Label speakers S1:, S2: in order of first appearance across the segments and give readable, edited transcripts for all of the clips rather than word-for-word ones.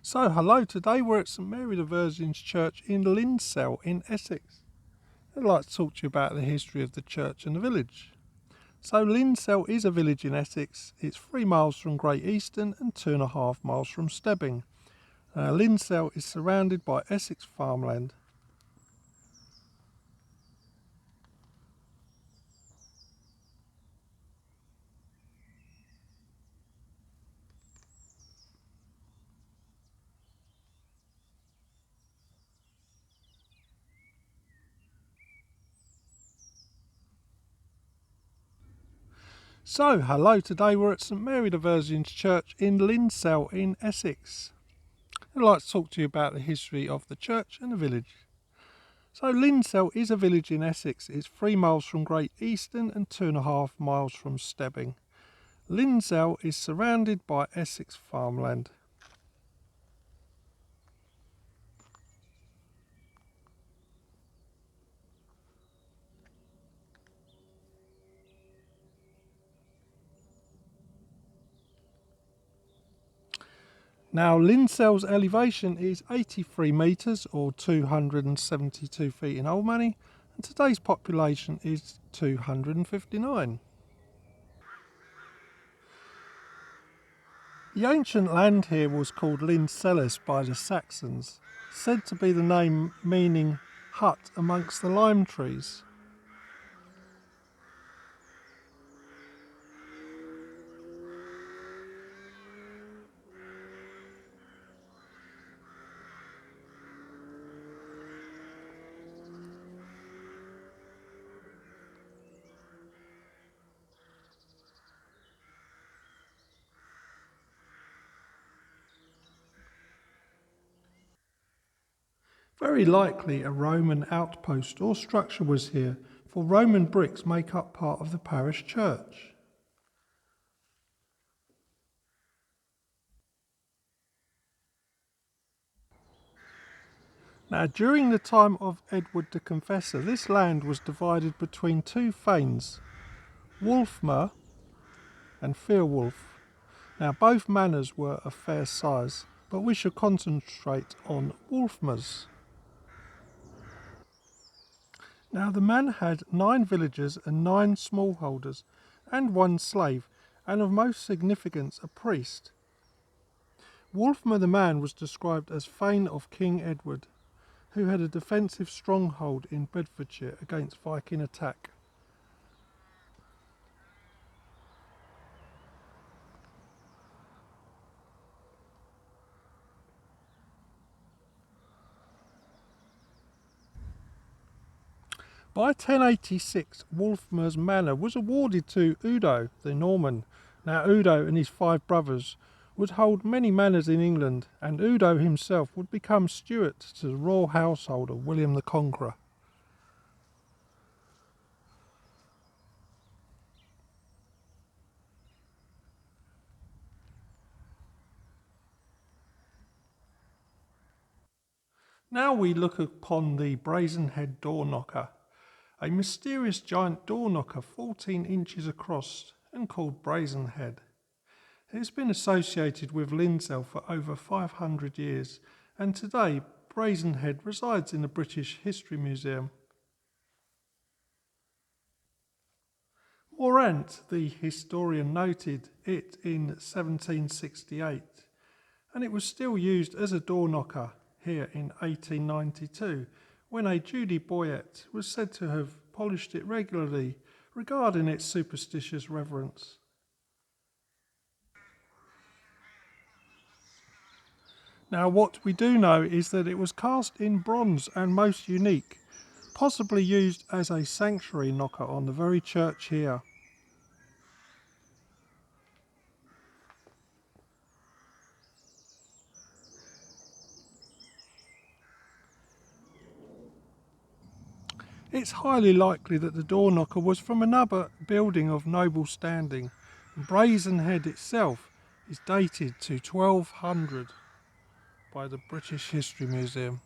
S1: So, hello, today we're at St Mary the Virgin's Church in Lindsell in Essex. I'd like to talk to you about the history of the church and the village. So, Lindsell is a village in Essex. It's 3 miles from Great Easton and 2.5 miles from Stebbing. Lindsell is surrounded by Essex farmland. So, hello, today we're at St Mary the Virgin's Church in Lindsell in Essex. I'd like to talk to you about the history of the church and the village. So Lindsell is a village in Essex. It's 3 miles from Great Easton and 2.5 miles from Stebbing. Lindsell is surrounded by Essex farmland. Now Lindsell's elevation is 83 metres or 272 feet in old money, and today's population is 259. The ancient land here was called Lindsellus by the Saxons, said to be the name meaning hut amongst the lime trees. Very likely a Roman outpost or structure was here, for Roman bricks make up part of the parish church. Now, during the time of Edward the Confessor, this land was divided between two fanes, Wulfmer and Fearwulf. Now, both manors were of fair size, but we shall concentrate on Wulfmer's. Now, the man had 9 villagers and 9 smallholders, and 1 slave, and of most significance a priest. Wulfmer the man was described as Thane of King Edward, who had a defensive stronghold in Bedfordshire against Viking attack. By 1086, Wulfmer's manor was awarded to Udo the Norman. Now Udo and his 5 brothers would hold many manors in England, and Udo himself would become steward to the royal household of William the Conqueror. Now we look upon the Brazenhead door knocker, a mysterious giant door knocker 14 inches across and called Brazenhead. It has been associated with Lindsell for over 500 years, and today Brazenhead resides in the British History Museum. Morant, the historian, noted it in 1768, and it was still used as a door knocker here in 1892, when a Judy Boyett was said to have polished it regularly, regarding its superstitious reverence. Now, what we do know is that it was cast in bronze and most unique, possibly used as a sanctuary knocker on the very church here. It's highly likely that the door knocker was from another building of noble standing. Brazenhead itself is dated to 1200 by the British History Museum.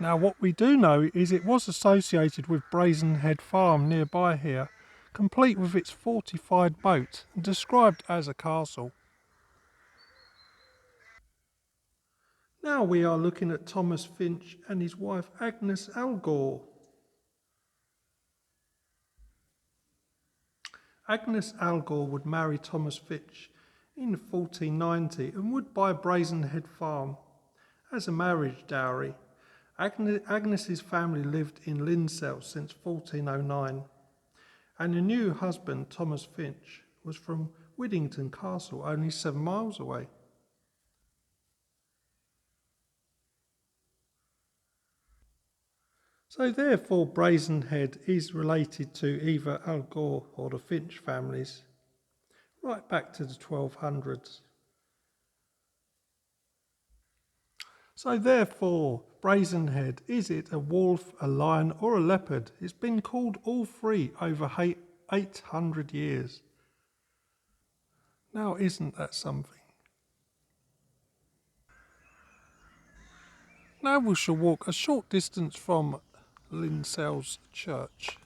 S1: Now what we do know is it was associated with Brazenhead Farm nearby here, complete with its fortified moat and described as a castle. Now we are looking at Thomas Fytch and his wife Agnes Algor. Agnes Algor would marry Thomas Fytch in 1490 and would buy Brazenhead Farm as a marriage dowry. Agnes's family lived in Lindsell since 1409, and her new husband, Thomas Fytch, was from Widdington Castle, only 7 miles away. So therefore Brazenhead is related to either Algor or the Fytch families, right back to the 1200s. So therefore, Brazenhead, is it a wolf, a lion or a leopard? It's been called all three over 800 years. Now isn't that something? Now we shall walk a short distance from Lindsell's church.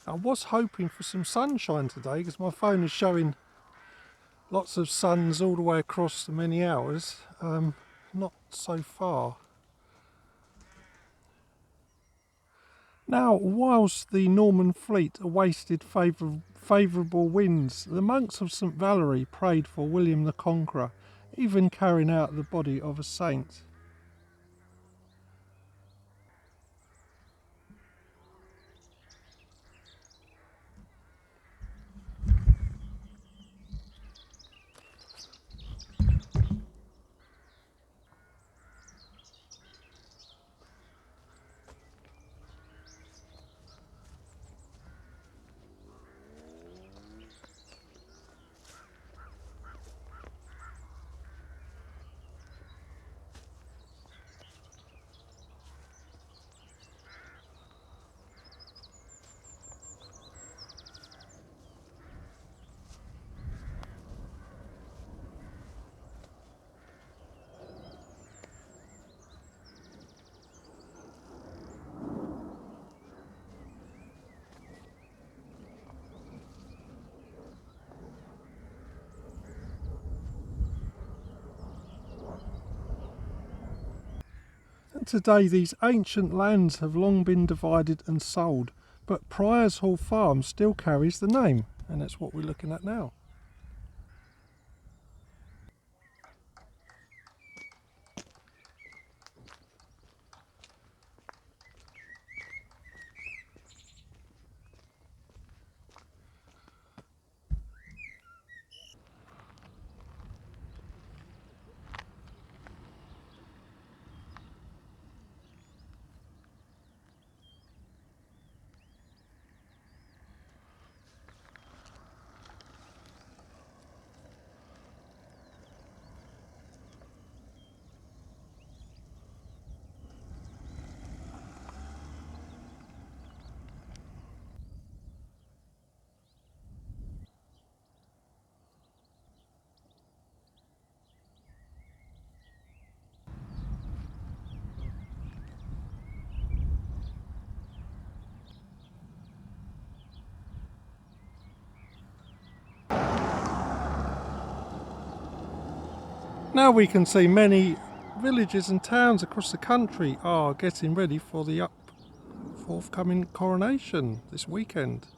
S1: I was hoping for some sunshine today because my phone is showing lots of suns all the way across the many hours. Not so far. Now, whilst the Norman fleet awaited favourable winds, the monks of St Valery prayed for William the Conqueror, even carrying out the body of a saint. And today these ancient lands have long been divided and sold, but Priors Hall Farm still carries the name, and that's what we're looking at now. Now we can see many villages and towns across the country are getting ready for the forthcoming coronation this weekend.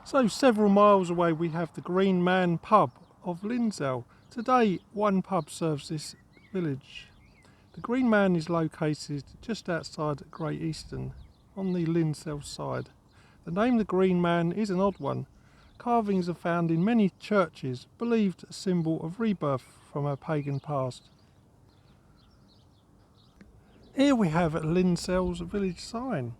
S1: So several miles away we have the Green Man pub of Lindsell. Today one pub serves this village. The Green Man is located just outside Great Eastern on the Lindsell side. The name the Green Man is an odd one. Carvings are found in many churches, believed a symbol of rebirth from our pagan past. Here we have Lindsell's village sign.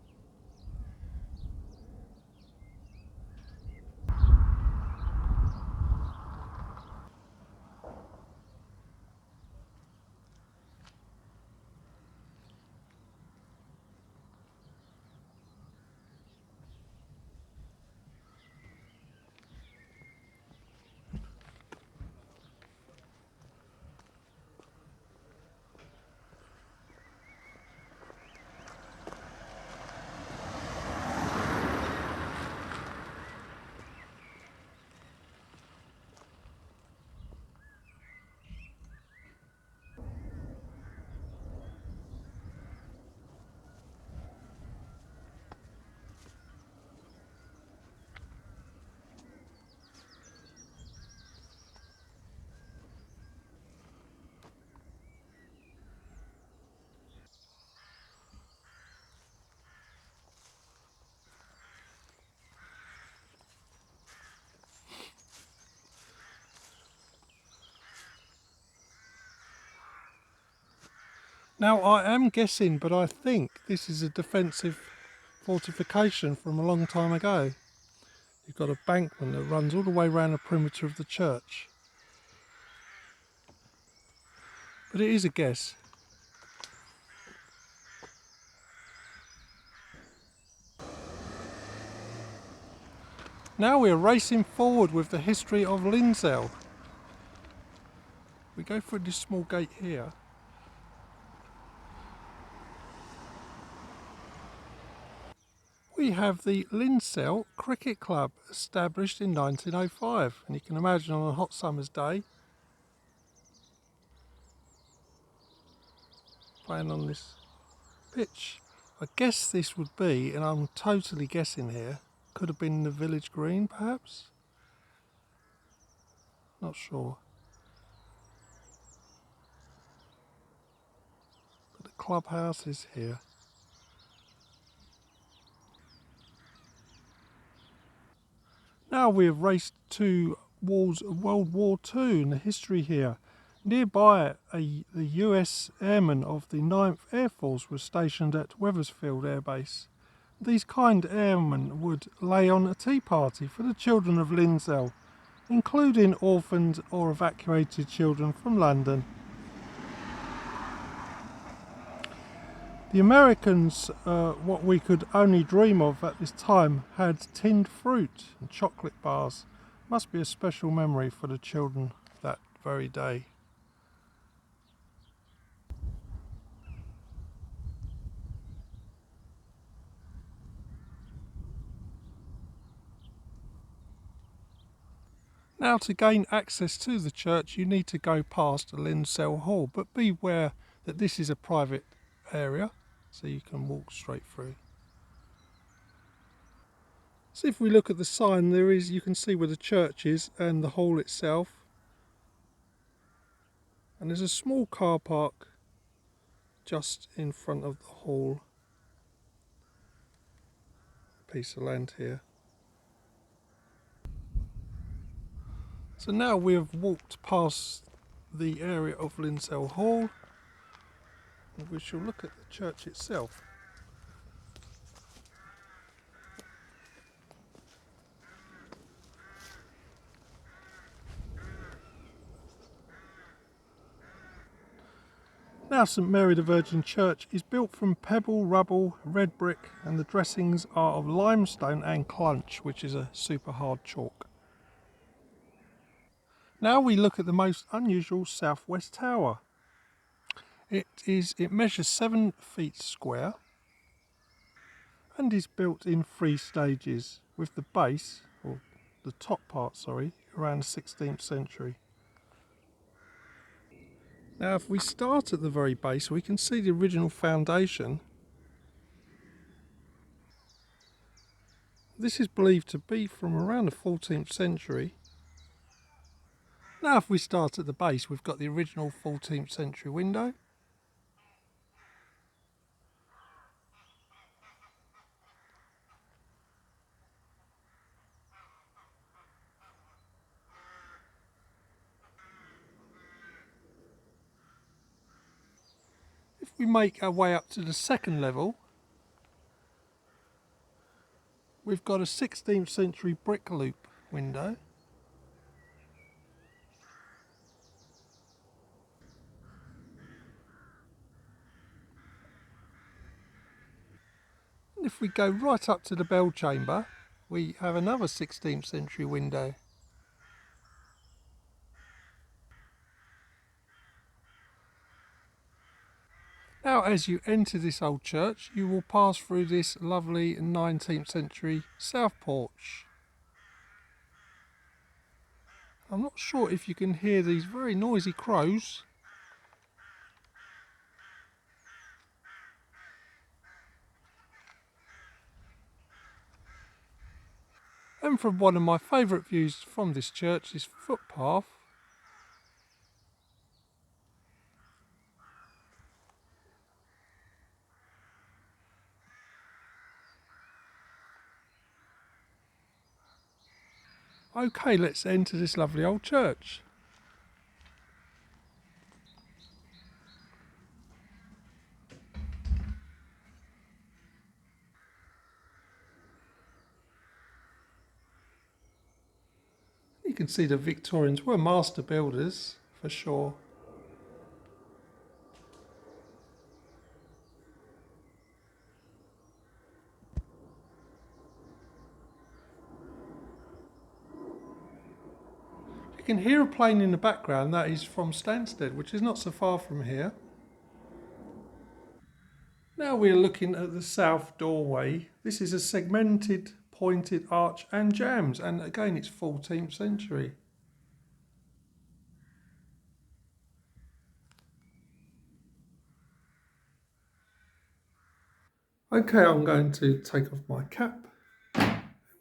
S1: Now I am guessing, but I think this is a defensive fortification from a long time ago. You've got a bankment that runs all the way around the perimeter of the church. But it is a guess. Now we're racing forward with the history of Lindsell. We go through this small gate here. We have the Lindsell Cricket Club, established in 1905, and you can imagine on a hot summer's day playing on this pitch. I guess this would be, and I'm totally guessing here, could have been the village green perhaps? Not sure. But the clubhouse is here. Now we've raced to walls of World War II and the history here. Nearby, the US airmen of the 9th Air Force were stationed at Wethersfield Air Base. These kind airmen would lay on a tea party for the children of Lindsell, including orphaned or evacuated children from London. The Americans, what we could only dream of at this time, had tinned fruit and chocolate bars. Must be a special memory for the children that very day. Now, to gain access to the church, you need to go past the Lindsell Hall, but beware that this is a private area, so you can walk straight through. So if we look at the sign, you can see where the church is and the hall itself. And there's a small car park just in front of the hall. A piece of land here. So now we have walked past the area of Lindsell Hall, and we shall look at the church itself. Now St Mary the Virgin Church is built from pebble, rubble, red brick, and the dressings are of limestone and clunch, which is a super hard chalk. Now we look at the most unusual southwest tower. It measures 7 feet square and is built in 3 stages, with the base, or the top part, sorry, around the 16th century. Now if we start at the very base, we can see the original foundation. This is believed to be from around the 14th century. Now if we start at the base, we've got the original 14th century window. If we make our way up to the second level, we've got a 16th century brick loop window. And if we go right up to the bell chamber, we have another 16th century window. Now as you enter this old church, you will pass through this lovely 19th century south porch. I'm not sure if you can hear these very noisy crows. And from one of my favourite views from this church, this footpath, okay, let's enter this lovely old church. You can see the Victorians were master builders, for sure. You can hear a plane in the background, that is from Stansted, which is not so far from here. Now we are looking at the south doorway. This is a segmented pointed arch and jambs, and again it's 14th century. Okay, I'm going to take off my cap.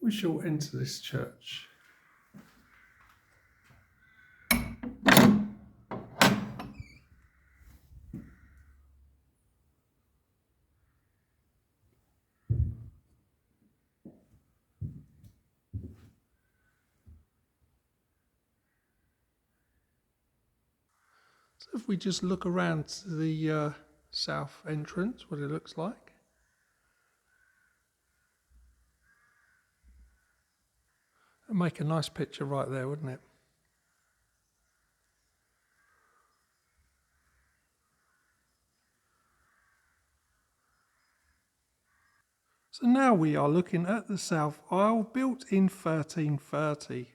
S1: We shall enter this church. So if we just look around to the south entrance, what it looks like. It'd make a nice picture right there, wouldn't it? So now we are looking at the south aisle, built in 1330.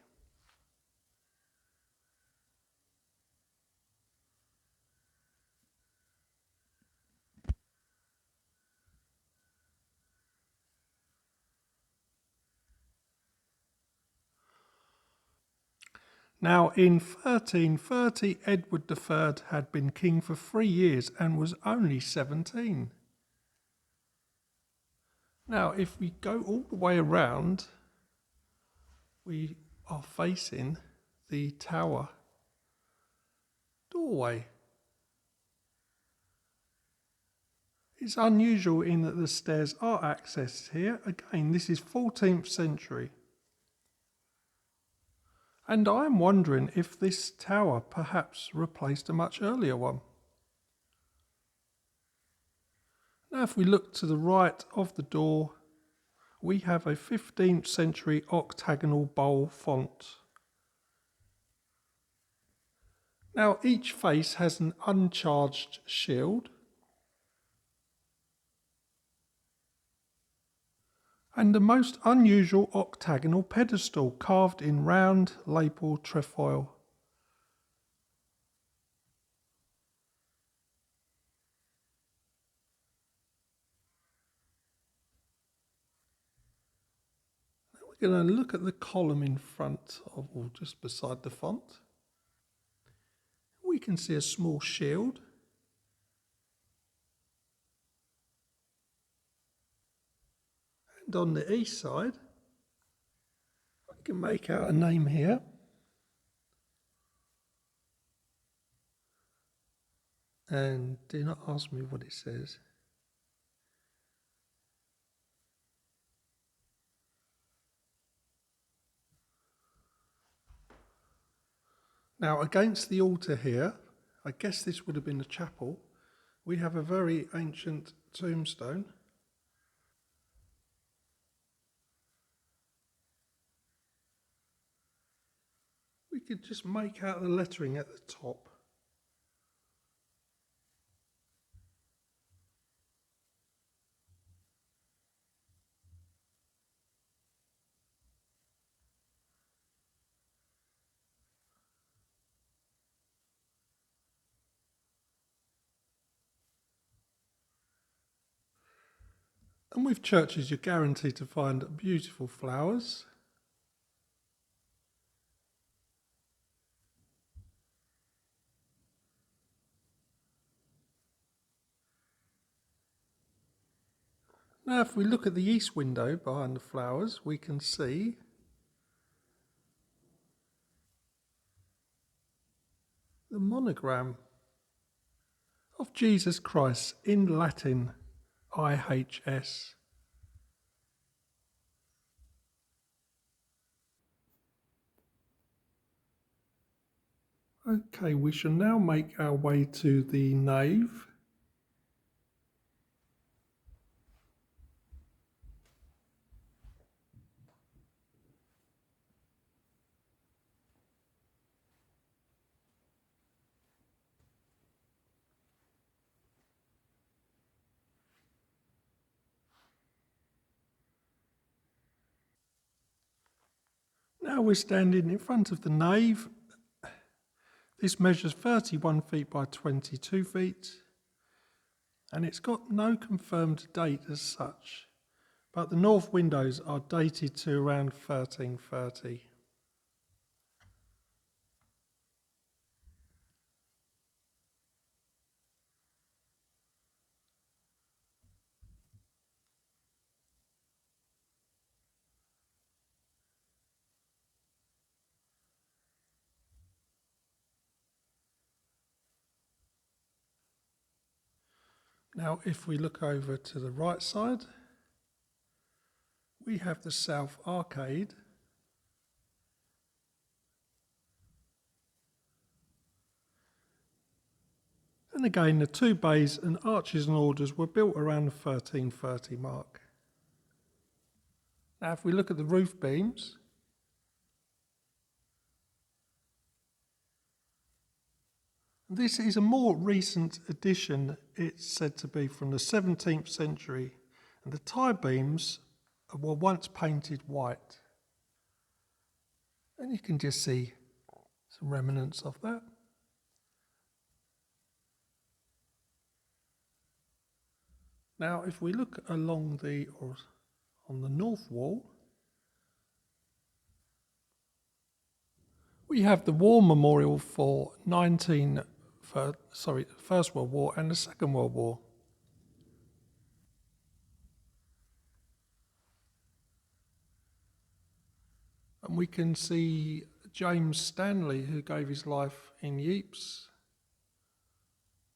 S1: Now in 1330, Edward III had been king for 3 years and was only 17. Now if we go all the way around, we are facing the tower doorway. It's unusual in that the stairs are accessed here. Again, this is 14th century. And I'm wondering if this tower perhaps replaced a much earlier one. Now if we look to the right of the door, we have a 15th century octagonal bowl font. Now each face has an uncharged shield and the most unusual octagonal pedestal carved in round lapel trefoil. Now we're going to look at the column in front of, or just beside the font. We can see a small shield. And on the east side, we can make out a name here. And do not ask me what it says. Now against the altar here, I guess this would have been a chapel. We have a very ancient tombstone. We could just make out the lettering at the top. And with churches, you're guaranteed to find beautiful flowers. Now, if we look at the east window behind the flowers, we can see the monogram of Jesus Christ in Latin, IHS. Okay, we shall now make our way to the nave. Now we're standing in front of the nave. This measures 31 feet by 22 feet, and it's got no confirmed date as such, but the north windows are dated to around 1330. Now, if we look over to the right side, we have the south arcade. And again, the two bays and arches and orders were built around the 1330 mark. Now, if we look at the roof beams, this is a more recent addition. It's said to be from the 17th century, and the tie beams were once painted white. And you can just see some remnants of that. Now, if we look along on the north wall, we have the war memorial for First World War and the Second World War. And we can see James Stanley, who gave his life in Ypres,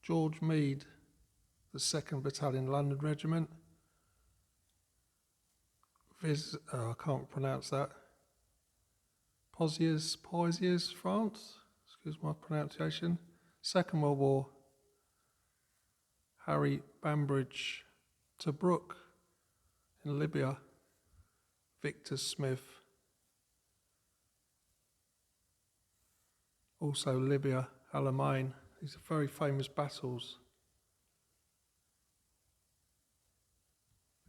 S1: George Meade, the 2nd Battalion London Regiment, I can't pronounce that, Poitiers, France, excuse my pronunciation, Second World War, Harry Bambridge, Tobruk in Libya, Victor Smith, also Libya, Alamein. These are very famous battles.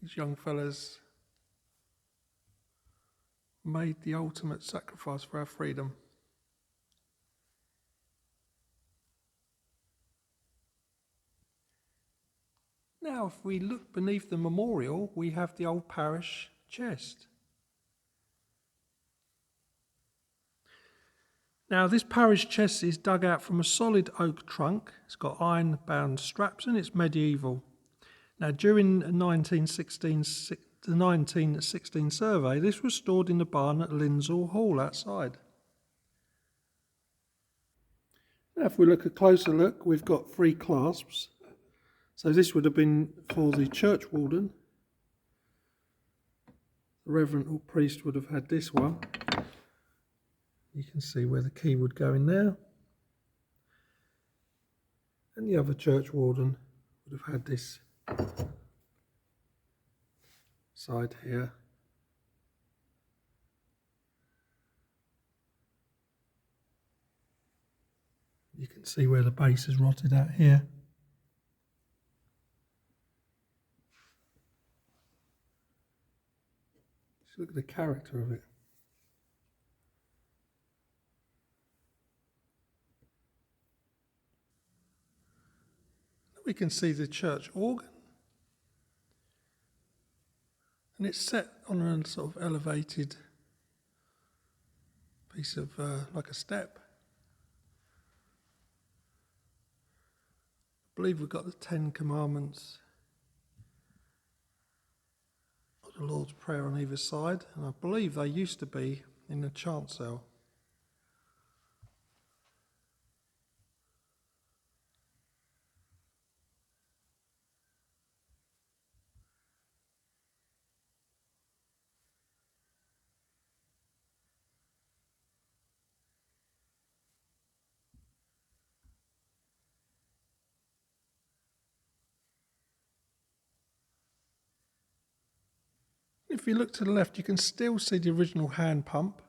S1: These young fellas made the ultimate sacrifice for our freedom. Now, if we look beneath the memorial, we have the old parish chest. Now, this parish chest is dug out from a solid oak trunk. It's got iron-bound straps and it's medieval. Now, during the 1916 survey, this was stored in the barn at Lindsell Hall outside. Now, if we look a closer look, we've got 3 clasps. So this would have been for the church warden. The reverend or priest would have had this one. You can see where the key would go in there. And the other church warden would have had this side here. You can see where the base is rotted out here. Just look at the character of it. We can see the church organ, and it's set on a sort of elevated piece of like a step. I believe we've got the 10 Commandments of the Lord's Prayer on either side, and I believe they used to be in the chancel. If you look to the left, you can still see the original hand pump.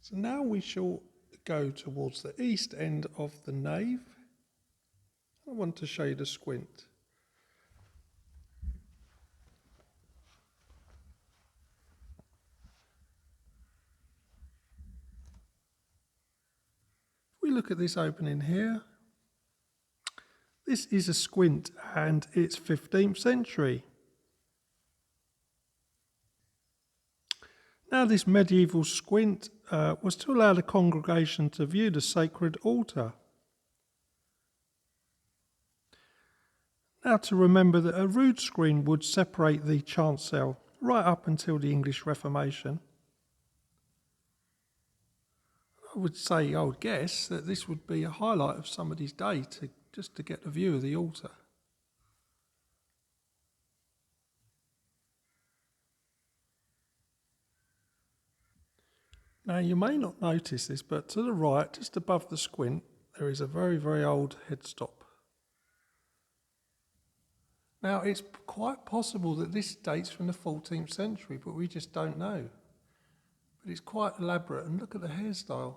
S1: So now we shall go towards the east end of the nave. I want to show you the squint. If we look at this opening here, this is a squint and it's 15th century. Now this medieval squint was to allow the congregation to view the sacred altar. Now to remember that a rood screen would separate the chancel right up until the English Reformation. I would guess that this would be a highlight of somebody's day just to get a view of the altar. Now you may not notice this, but to the right, just above the squint, there is a very, very old headstop. Now it's quite possible that this dates from the 14th century, but we just don't know. But it's quite elaborate, and look at the hairstyle.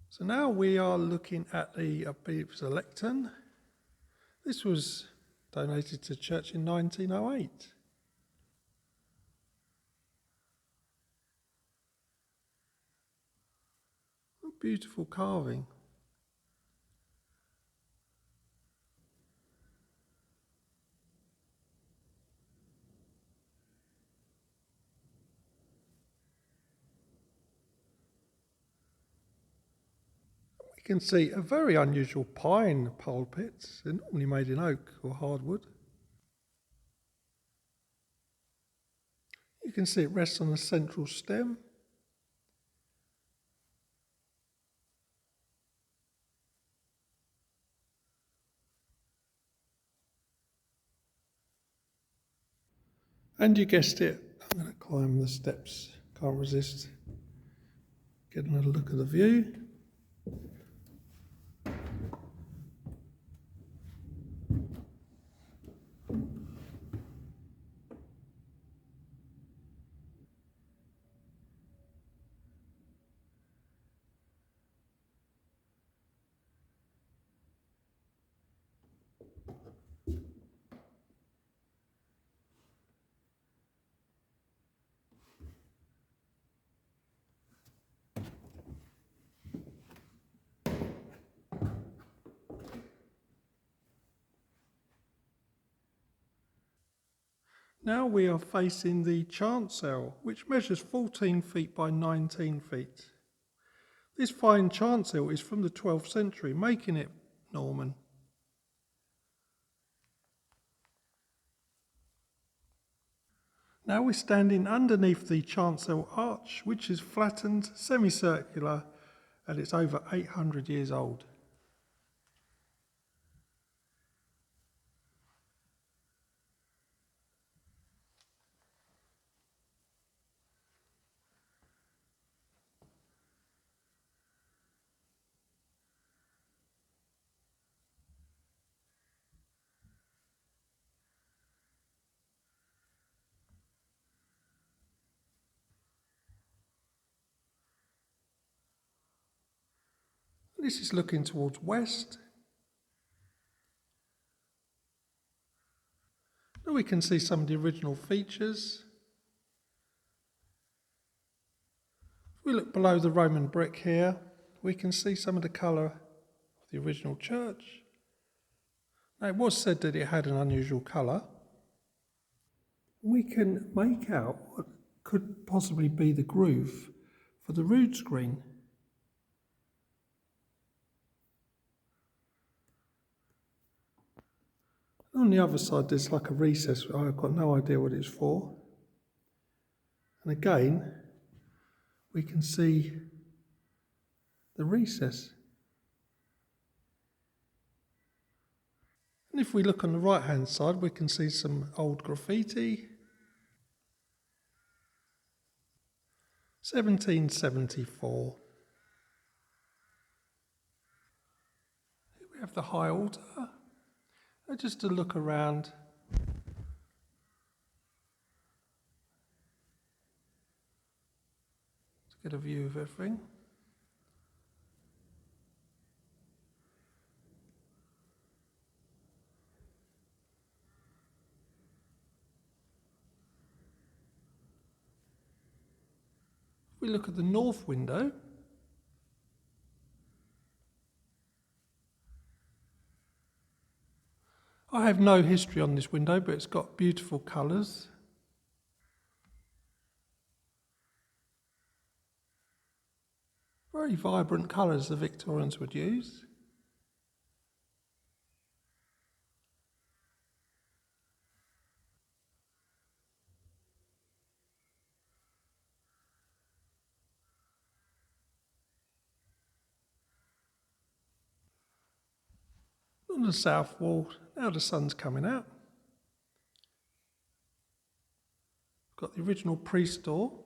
S1: So now we are looking at the Bishop's lectern. This was donated to church in 1908. A beautiful carving. We can see a very unusual pine pulpits. They're normally made in oak or hardwood. You can see it rests on a central stem. And you guessed it, I'm going to climb the steps. Can't resist getting a look at the view. Now we are facing the chancel, which measures 14 feet by 19 feet. This fine chancel is from the 12th century, making it Norman. Now we're standing underneath the chancel arch, which is flattened, semicircular, and it's over 800 years old. This is looking towards west. Now we can see some of the original features. If we look below the Roman brick here, we can see some of the colour of the original church. Now it was said that it had an unusual colour. We can make out what could possibly be the groove for the rood screen. On the other side there's like a recess, I've got no idea what it's for. And again, we can see the recess. And if we look on the right hand side, we can see some old graffiti. 1774. Here we have the high altar. Just to look around. To get a view of everything. If we look at the north window, I have no history on this window, but it's got beautiful colours. Very vibrant colours the Victorians would use. On the south wall, now the sun's coming out. Got the original priest door.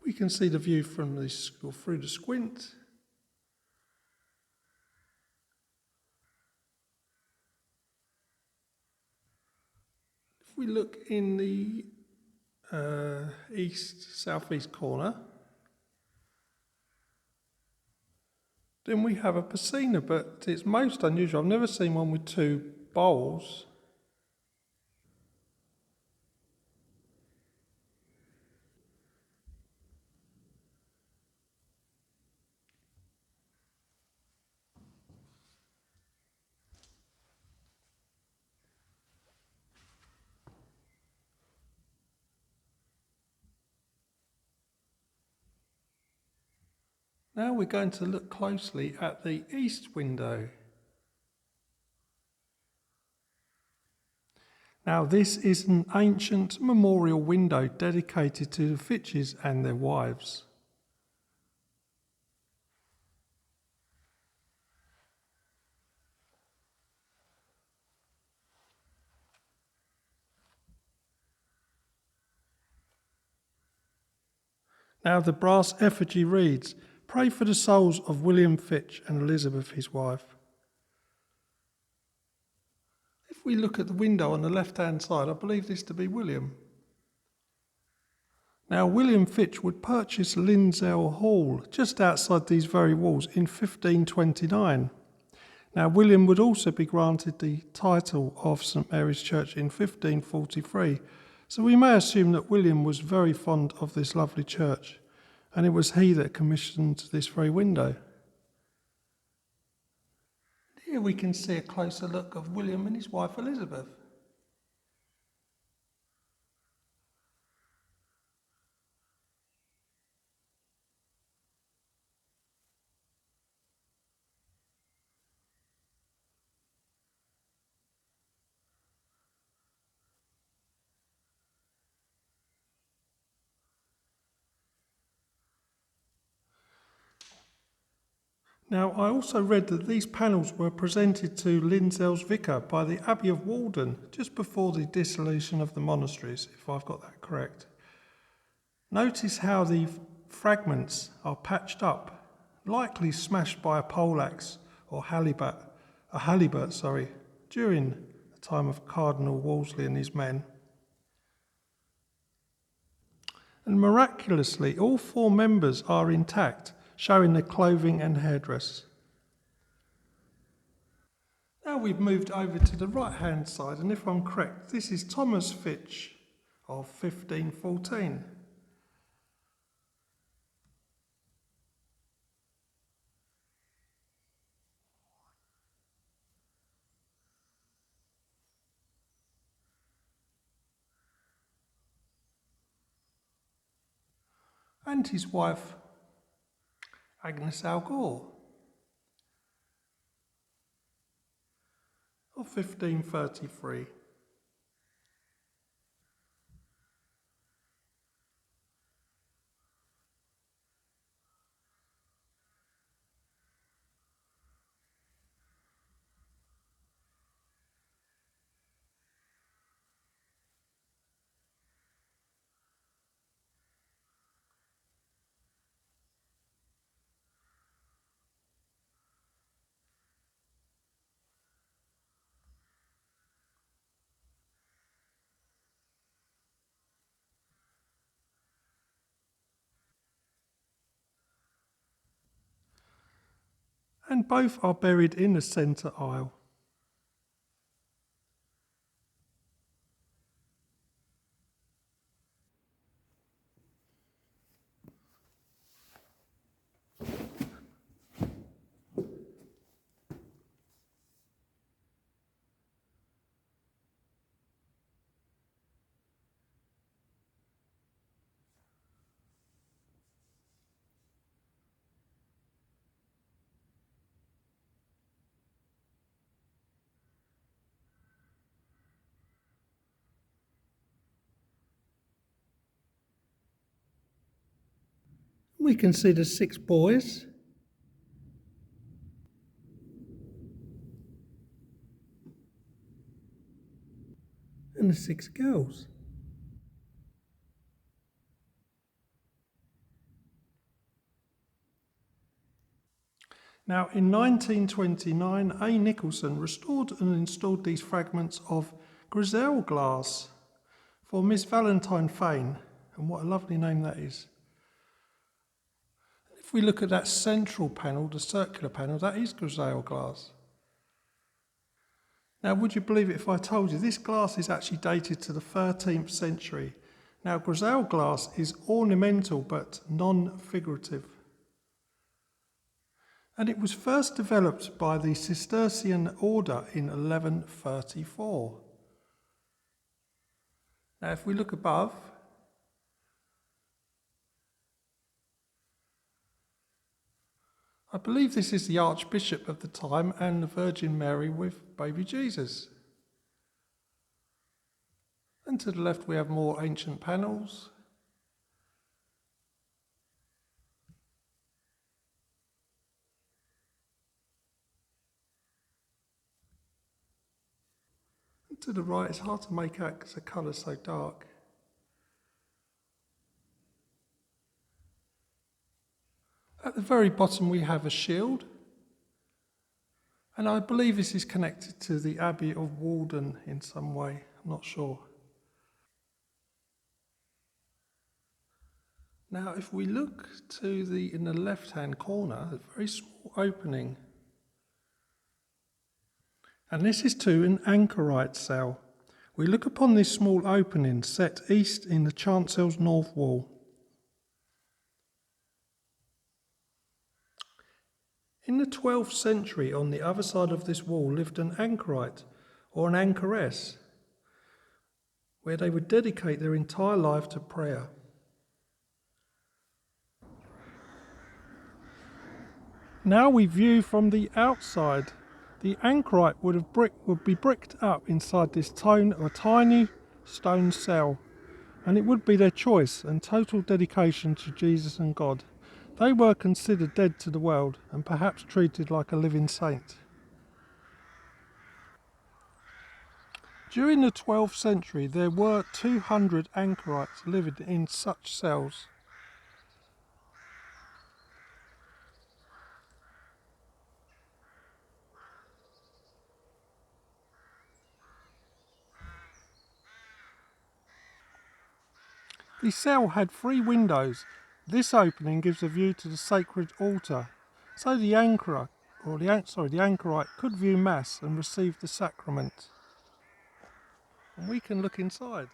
S1: We can see the view from this, or through the squint. If we look in the southeast corner, then we have a piscina, but it's most unusual. I've never seen one with two bowls. Now we're going to look closely at the east window. Now this is an ancient memorial window dedicated to the Fytches and their wives. Now the brass effigy reads, "Pray for the souls of William Fytch and Elizabeth his wife." If we look at the window on the left hand side, I believe this to be William. Now, William Fytch would purchase Lindsell Hall just outside these very walls in 1529. Now, William would also be granted the title of St Mary's Church in 1543, so we may assume that William was very fond of this lovely church, and it was he that commissioned this very window. Here we can see a closer look of William and his wife Elizabeth. Now, I also read that these panels were presented to Lindsell's vicar by the Abbey of Walden just before the dissolution of the monasteries, if I've got that correct. Notice how the fragments are patched up, likely smashed by a poleaxe or halibut, during the time of Cardinal Wolsey and his men. And miraculously, all 4 members are intact, showing their clothing and hairdress. Now we've moved over to the right-hand side, and if I'm correct, this is Thomas Fytch of 1514. And his wife, Agnes Algor, of 1533. And both are buried in the centre aisle. We can see the 6 boys and the 6 girls. Now, in 1929, A. Nicholson restored and installed these fragments of Grizel glass for Miss Valentine Fane, and what a lovely name that is. If we look at that central panel, the circular panel, that is Grizel glass. Now, would you believe it if I told you this glass is actually dated to the 13th century? Now, Grizel glass is ornamental but non-figurative. And it was first developed by the Cistercian order in 1134. Now, if we look above, I believe this is the Archbishop of the time and the Virgin Mary with baby Jesus. And to the left we have more ancient panels. And to the right, it's hard to make out because the colour's so dark. At the very bottom we have a shield, and I believe this is connected to the Abbey of Walden in some way, I'm not sure. Now, if we look in the left-hand corner, a very small opening, and this is to an Anchorite cell. We look upon this small opening set east in the chancell's north wall. In the 12th century, on the other side of this wall lived an Anchorite or an Anchoress, where they would dedicate their entire life to prayer. Now we view from the outside. The Anchorite would be bricked up inside this tiny stone cell, and it would be their choice and total dedication to Jesus and God. They were considered dead to the world and perhaps treated like a living saint. During the 12th century, there were 200 Anchorites living in such cells. The cell had 3 windows. This opening gives a view to the sacred altar, so the Anchorite could view Mass and receive the sacrament. And we can look inside.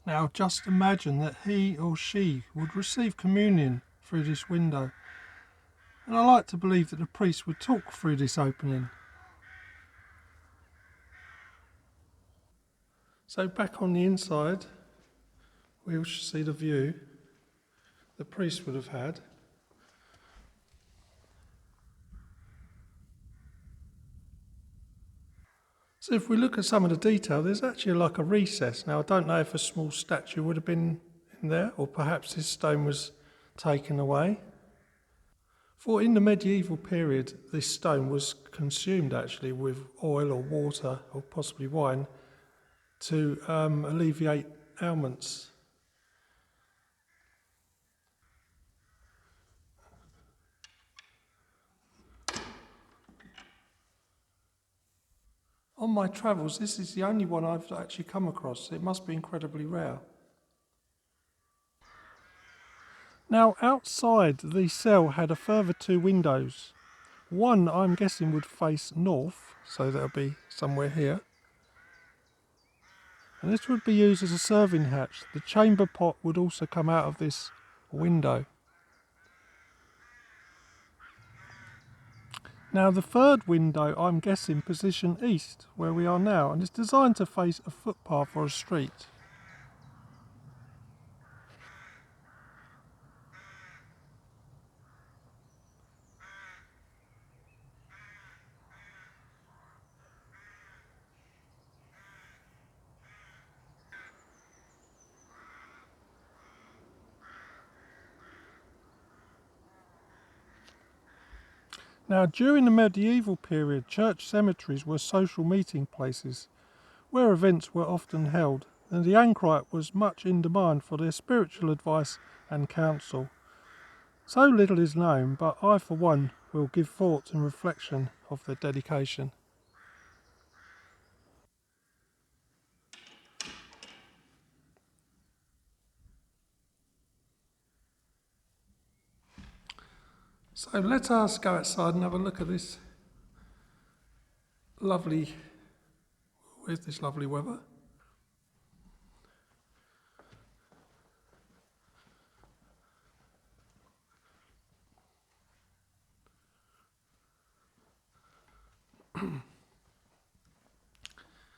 S1: Now just imagine that he or she would receive communion through this window. And I like to believe that the priest would talk through this opening. So back on the inside, we'll see the view the priest would have had. So if we look at some of the detail, there's actually like a recess. Now I don't know if a small statue would have been in there, or perhaps this stone was taken away. For in the medieval period, this stone was consumed actually with oil or water, or possibly wine, to alleviate ailments. On my travels, this is the only one I've actually come across. It must be incredibly rare. Now, outside the cell had a further 2 windows. One, I'm guessing, would face north, so that'll be somewhere here. And this would be used as a serving hatch. The chamber pot would also come out of this window. Now the third window, I'm guessing, position east, where we are now, and it's designed to face a footpath or a street. Now, during the medieval period, church cemeteries were social meeting places where events were often held, and the Anchorite was much in demand for their spiritual advice and counsel. So little is known, but I, for one, will give thought and reflection of their dedication. So let us go outside and have a look at this lovely weather.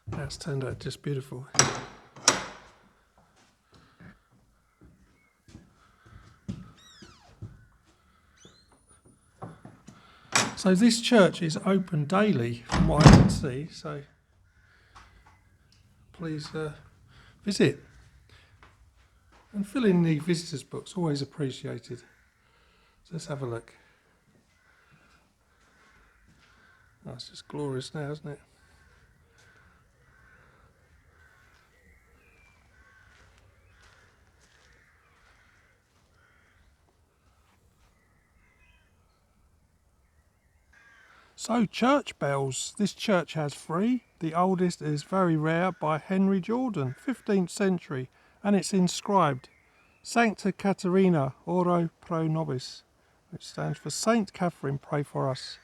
S1: That's turned out just beautiful. So So this church is open daily from what I can see, so please visit and fill in the visitors books, always appreciated. So let's have a look. Oh, it's just glorious now, isn't it? So, church bells. This church has 3. The oldest is very rare by Henry Jordan, 15th century, and it's inscribed Sancta Caterina Oro Pro Nobis, which stands for Saint Catherine, pray for us.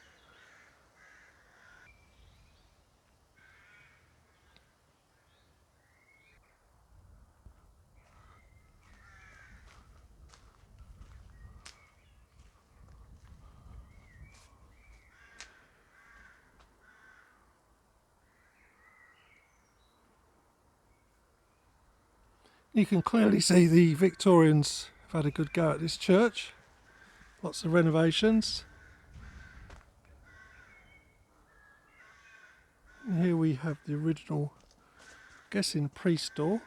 S1: You can clearly see the Victorians have had a good go at this church. Lots of renovations. And here we have the original, guessing, priest door.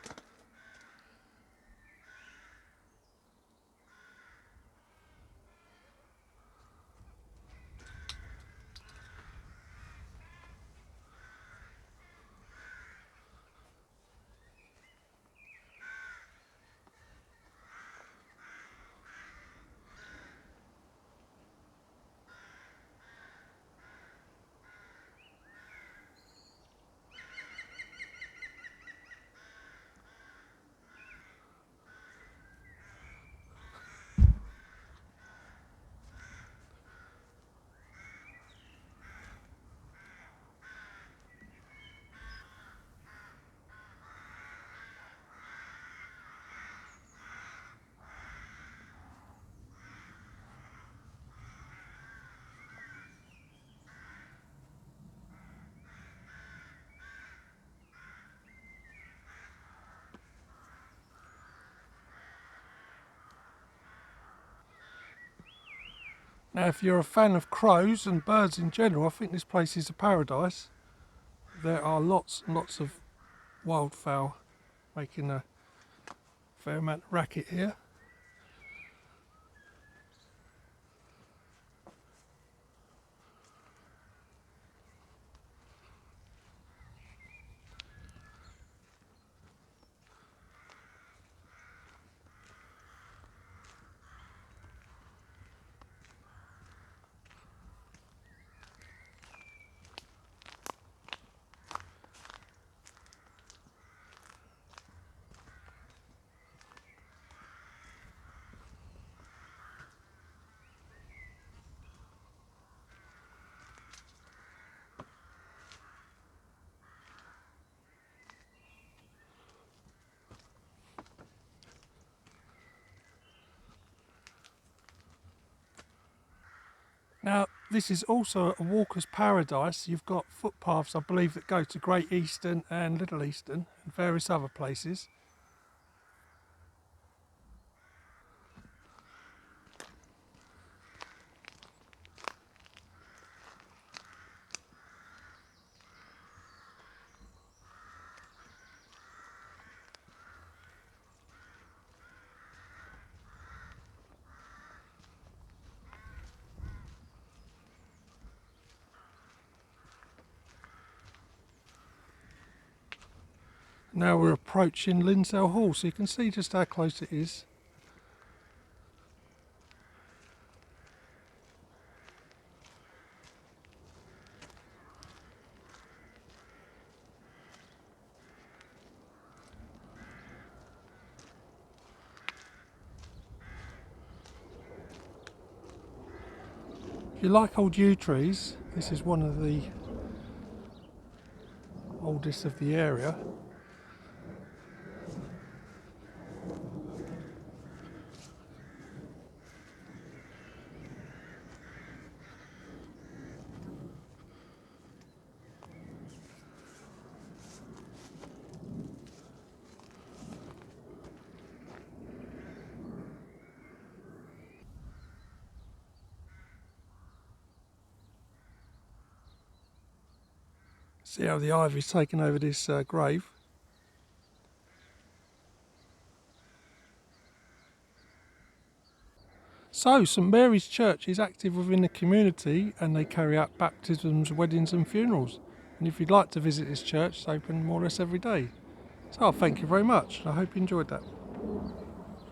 S1: Now, if you're a fan of crows and birds in general, I think this place is a paradise. There are lots and lots of wildfowl making a fair amount of racket here. Now, this is also a walker's paradise. You've got footpaths, I believe, that go to Great Eastern and Little Eastern and various other places. Now we're approaching Lindsell Hall, so you can see just how close it is. If you like old yew trees, this is one of the oldest of the area. See how the ivy's taken over this grave. So, St Mary's Church is active within the community and they carry out baptisms, weddings and funerals. And if you'd like to visit this church, it's open more or less every day. So, thank you very much. I hope you enjoyed that.